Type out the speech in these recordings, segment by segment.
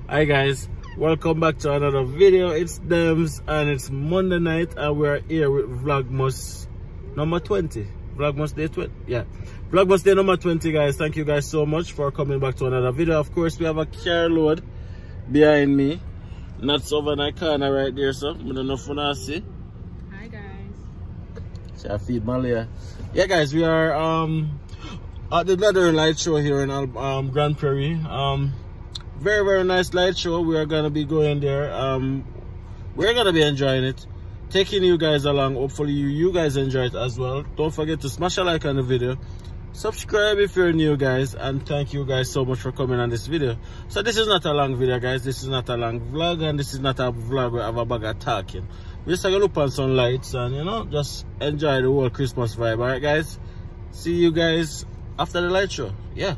Hi guys, welcome back to another video. It's Dems and it's Monday night and we're here with Vlogmas number 20. Vlogmas day 20, yeah. Vlogmas day number 20 guys. Thank you guys so much for coming back to another video. Of course, we have a car load behind me. Nuts over in that corner right there, so I don't know if you wanna see. Hi guys. Shall I feed Malia? Yeah guys, we are at the Nothern light show here in Grande Prairie. Very nice light show. We are gonna be going there. We're gonna be enjoying it, taking you guys along. Hopefully you guys enjoy it as well. Don't forget to smash a like on the video, subscribe if you're new guys, and thank you guys so much for coming on this video. So this is not a long video guys, this is not a long vlog, and this is not a vlog where I have a bag of talking. We're just gonna look on some lights and you know, just enjoy the whole Christmas vibe. Alright guys, see you guys after the light show. Yeah.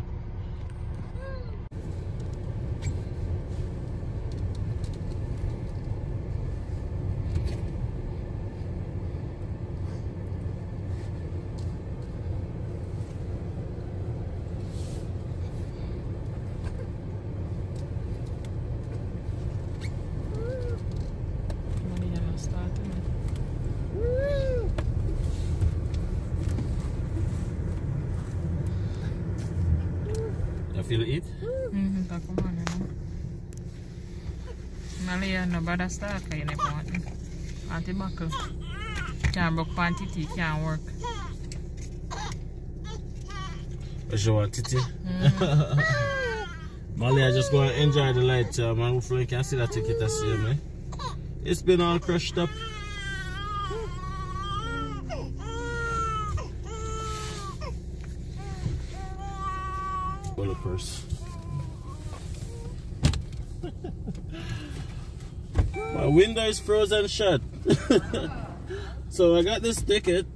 Feel it? Tak kumana na. Malia no bada start kay na po. Ate bako. Can't book panty can't work. You want titi? Malia, just go and enjoy the light, man. Hopefully you can see that ticket as see me. It's been all crushed up. Purse. My window is frozen shut. So I got this ticket.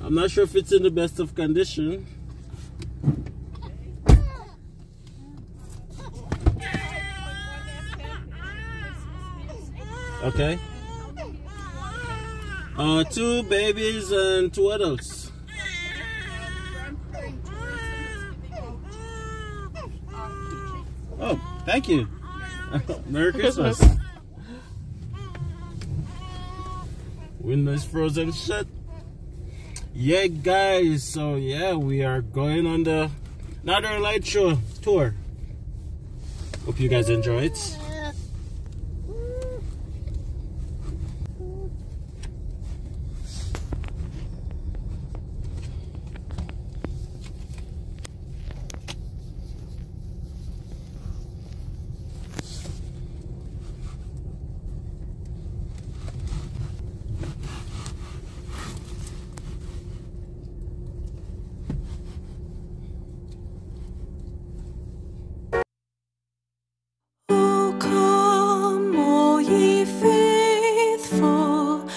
I'm not sure if it's in the best of condition. Okay. 2 babies and 2 adults. Oh, thank you. Merry Christmas. Window is frozen shut. Yeah, guys. So, yeah, we are going on the Nothern light show tour. Hope you guys enjoy it.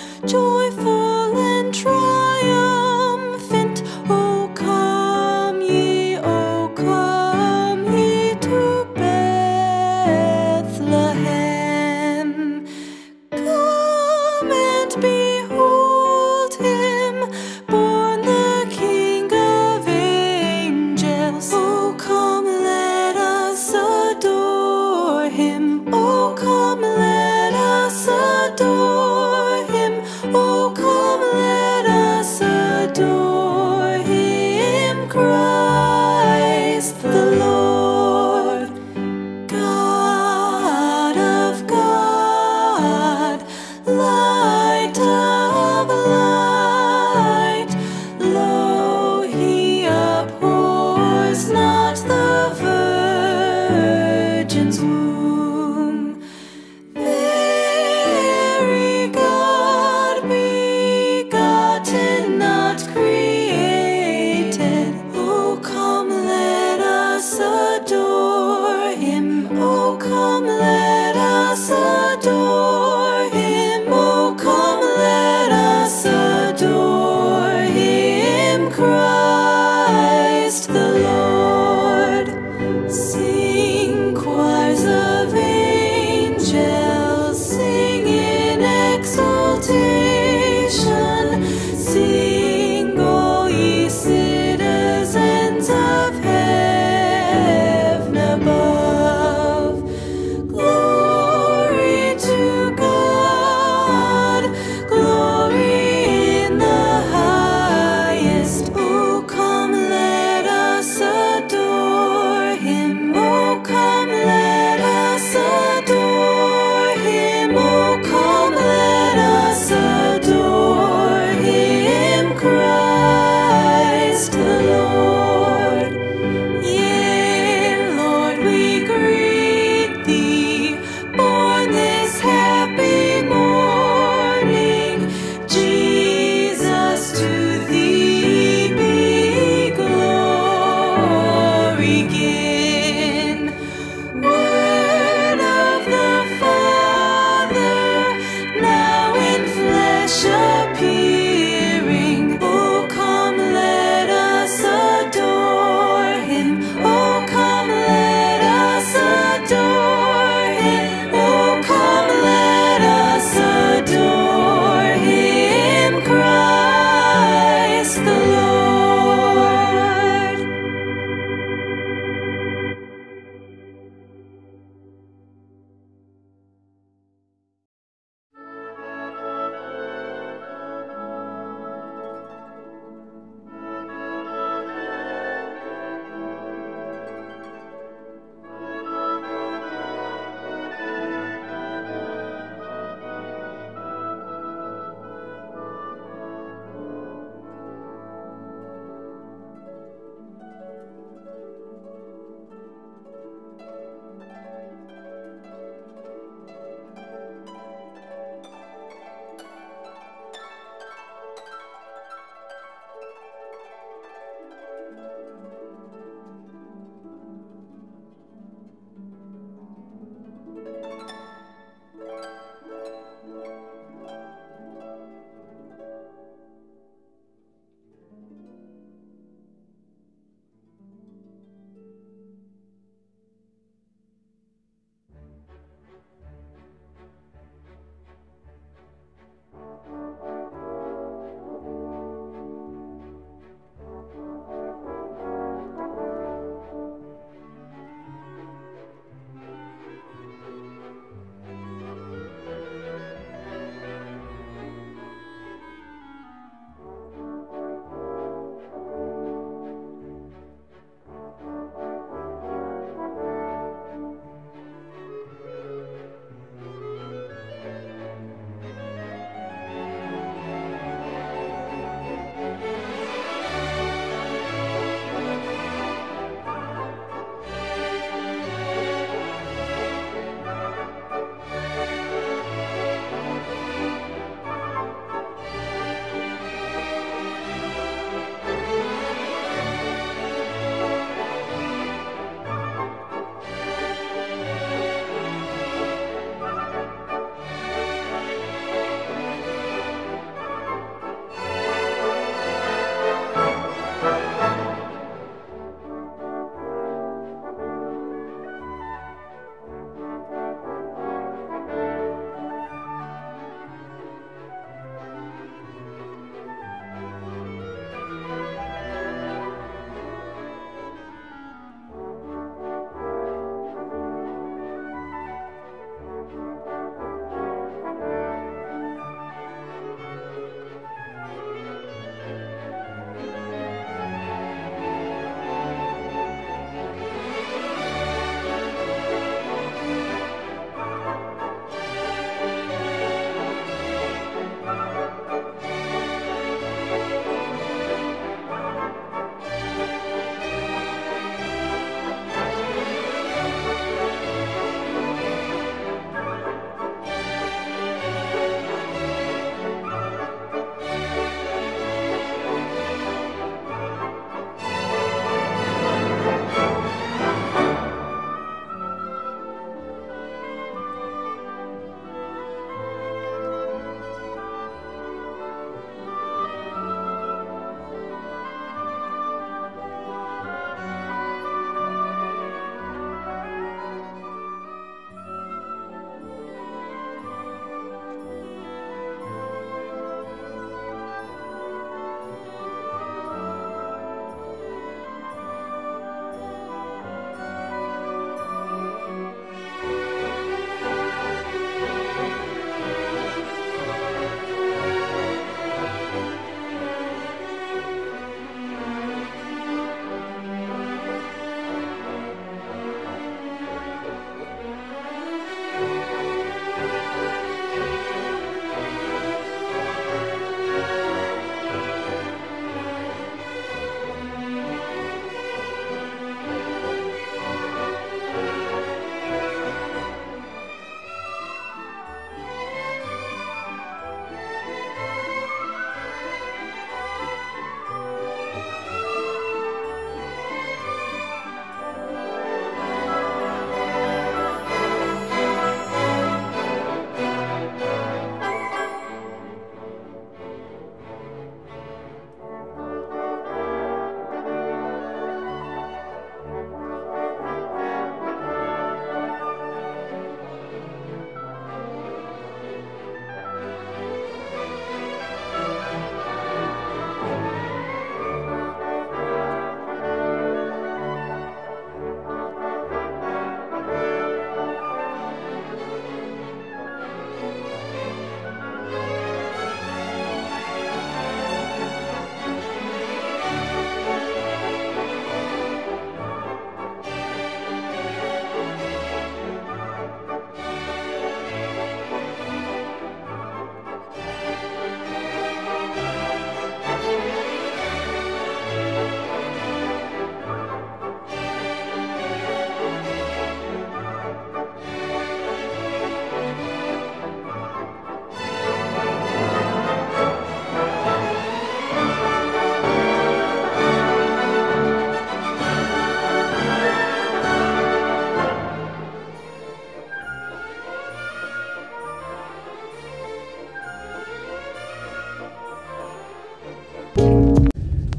Glory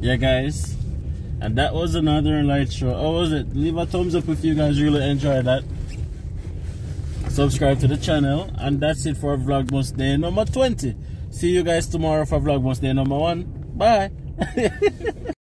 Yeah, guys. And that was another light show. How was it? Leave a thumbs up if you guys really enjoyed that. Subscribe to the channel. And that's it for Vlogmas Day number 20. See you guys tomorrow for Vlogmas Day number 1. Bye.